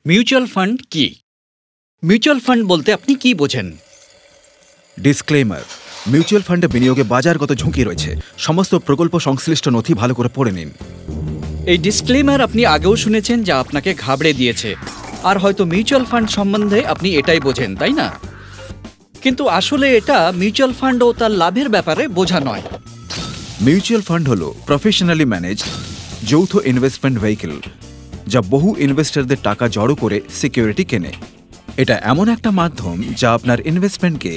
Mutual fund কি? Mutual fund বলতে আপনি কি বোঝেন? ডিসক্লেমার, মিউচুয়াল ফান্ডে বিনিয়োগে বাজারগত ঝুঁকি রয়েছে। সমস্ত প্রকল্প সংশ্লিষ্ট নথি ভালো করে পড়ে নিন। এই ডিসক্লেমার আপনি আগেও শুনেছেন, যা আপনাকে ঘাবড়ে দিয়েছে। আর হয়তো মিউচুয়াল ফান্ড সম্বন্ধে আপনি এটাই বোঝেন, তাই না? কিন্তু আসলে এটা মিউচুয়াল ফান্ড ও তার লাভের ব্যাপারে বোঝা নয়। মিউচুয়াল ফান্ড হল প্রফেশনালি ম্যানেজড যৌথ ইনভেস্টমেন্ট ভেহিকল, যা বহু ইনভেস্টরদের টাকা জড়ো করে সিকিউরিটি কেনে। এটা এমন একটা মাধ্যম যা আপনার ইনভেস্টমেন্টকে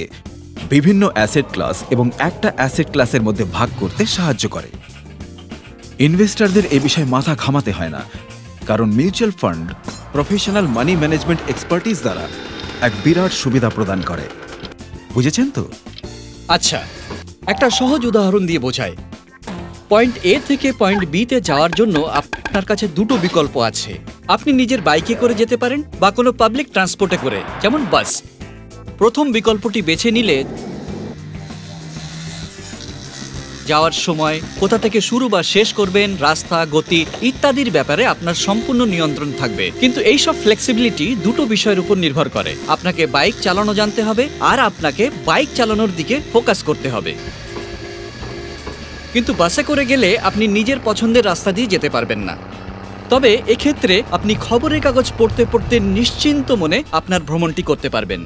বিভিন্ন অ্যাসেট ক্লাস এবং একটা অ্যাসেট ক্লাসের মধ্যে ভাগ করতে সাহায্য করে। ইনভেস্টরদের এ বিষয়ে মাথা ঘামাতে হয় না, কারণ mutual fund professional money management expertise দ্বারা এক বিরাট সুবিধা প্রদান করে। বুঝেছেন তো? আচ্ছা, একটা সহজ উদাহরণ দিয়ে বোঝায়। পয়েন্ট এ থেকে পয়েন্ট বি তে যাওয়ার জন্য আপনার কাছে দুটো বিকল্প আছে। আপনি নিজের বাইকে করে যেতে পারেন বা কোনো পাবলিক ট্রান্সপোর্টে করে, যেমন বাস। প্রথম বিকল্পটি বেছে নিলে যাওয়ার সময় কোথা থেকে শুরু বা শেষ করবেন, রাস্তা, গতি ইত্যাদির ব্যাপারে আপনার সম্পূর্ণ নিয়ন্ত্রণ থাকবে। কিন্তু এই সব ফ্লেক্সিবিলিটি দুটো বিষয়ের উপর নির্ভর করে। আপনাকে বাইক চালানো জানতে হবে আর আপনাকে বাইক চালানোর দিকে ফোকাস করতে হবে। কিন্তু বাসে করে গেলে আপনি নিজের পছন্দের রাস্তা দিয়ে যেতে পারবেন না। তবে এক্ষেত্রে আপনি খবরের কাগজ পড়তে পড়তে নিশ্চিন্ত মনে আপনার ভ্রমণটি করতে পারবেন,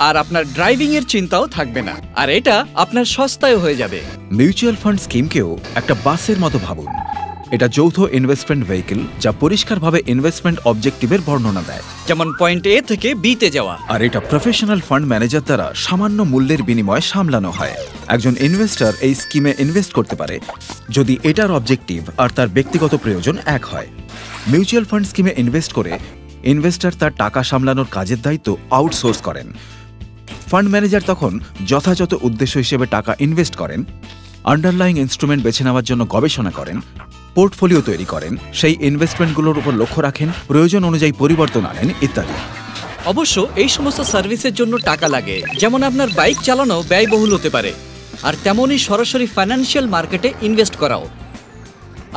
আর আপনার ড্রাইভিং এর চিন্তাও থাকবে না, আর এটা আপনার সস্তায় হয়ে যাবে। মিউচুয়াল ফান্ড স্কিমকেও একটা বাসের মতো ভাবুন। এটা যৌথ ইনভেস্টমেন্ট ভেহিকল, যা পরিষ্কারভাবে ইনভেস্টমেন্ট অবজেক্টিভের বর্ণনা দেয়, যেমন পয়েন্ট এ থেকে বি তে যাওয়া। আর এটা প্রফেশনাল ফান্ড ম্যানেজার দ্বারা সামান্য মূল্যের বিনিময়ে সামলানো হয়। একজন ইনভেস্টর এই স্কিমে ইনভেস্ট করতে পারে যদি এটার অবজেক্টিভ আর তার ব্যক্তিগত প্রয়োজন এক হয়। মিউচুয়াল ফান্ড স্কিমে ইনভেস্ট করে ইনভেস্টর তার টাকা সামলানোর কাজের দায়িত্ব আউটসোর্স করেন। ফান্ড ম্যানেজার তখন যথাযথ উদ্দেশ্য হিসেবে টাকা ইনভেস্ট করেন, আন্ডারলাইং ইনস্ট্রুমেন্ট বেছে নেওয়ার জন্য গবেষণা করেন, পোর্টফোলিও তৈরি করেন, সেই ইনভেস্টমেন্টগুলোর উপর লক্ষ্য রাখেন, প্রয়োজন অনুযায়ী পরিবর্তন আনেন ইত্যাদি। অবশ্য এই সমস্ত সার্ভিসের জন্য টাকা লাগে, যেমন আপনার বাইক চালানো ব্যয়বহুল হতে পারে, আর তেমনই সরাসরি ফাইন্যান্সিয়াল মার্কেটে ইনভেস্ট করাও।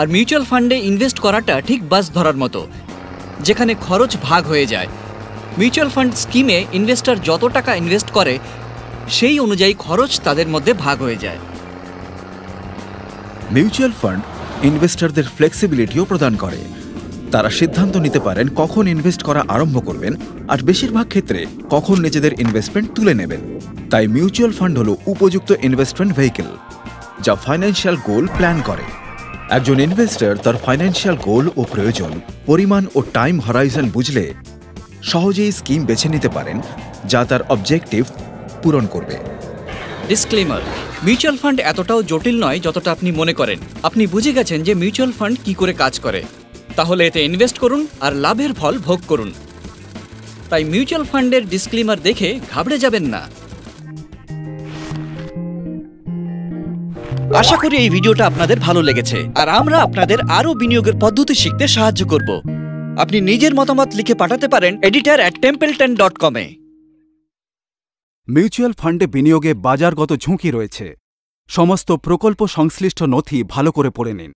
আর মিউচুয়াল ফান্ডে ইনভেস্ট করাটা ঠিক বাস ধরার মতো, যেখানে খরচ ভাগ হয়ে যায়। মিউচুয়াল ফান্ড স্কিমে ইনভেস্টর যত টাকা ইনভেস্ট করে সেই অনুযায়ী খরচ তাদের মধ্যে ভাগ হয়ে যায়। মিউচুয়াল ফান্ড ইনভেস্টরদের ফ্লেক্সিবিলিটিও প্রদান করে। তারা সিদ্ধান্ত নিতে পারেন কখন ইনভেস্ট করা আরম্ভ করবেন, আর বেশিরভাগ ক্ষেত্রে কখন নিজেদের ইনভেস্টমেন্ট তুলে নেবেন। তাই মিউচুয়াল ফান্ড হল উপযুক্ত ইনভেস্টমেন্ট ভেহিকল, যা ফাইন্যান্সিয়াল গোল প্ল্যান করে। একজন ইনভেস্টর তার ফাইন্যান্সিয়াল গোল ও প্রয়োজন, পরিমাণ ও টাইম হরাইজন বুঝলে সহজেই স্কিম বেছে নিতে পারেন যা তার অবজেক্টিভ পূরণ করবে। ডিসক্লেমার, মিউচুয়াল ফান্ড এতটাও জটিল নয় যতটা আপনি মনে করেন। আপনি বুঝে গেছেন যে মিউচুয়াল ফান্ড কি করে কাজ করে, তাহলে এতে ইনভেস্ট করুন আর লাভের ফল ভোগ করুন। তাই মিউচুয়াল ফান্ডের ডিসক্লেমার দেখে ঘাবড়ে যাবেন না। আশা করি এই ভিডিওটা আপনাদের ভালো লেগেছে, আর আমরা আপনাদের আরো বিনিয়োগের পদ্ধতি শিখতে সাহায্য করব। আপনি নিজের মতামত লিখে পাঠাতে পারেন editor@templeton.com এ। মিউচুয়াল ফান্ডে বিনিয়োগে বাজারগত ঝুঁকি রয়েছে। সমস্ত প্রকল্প সংশ্লিষ্ট নথি ভালো করে পড়ে নিন।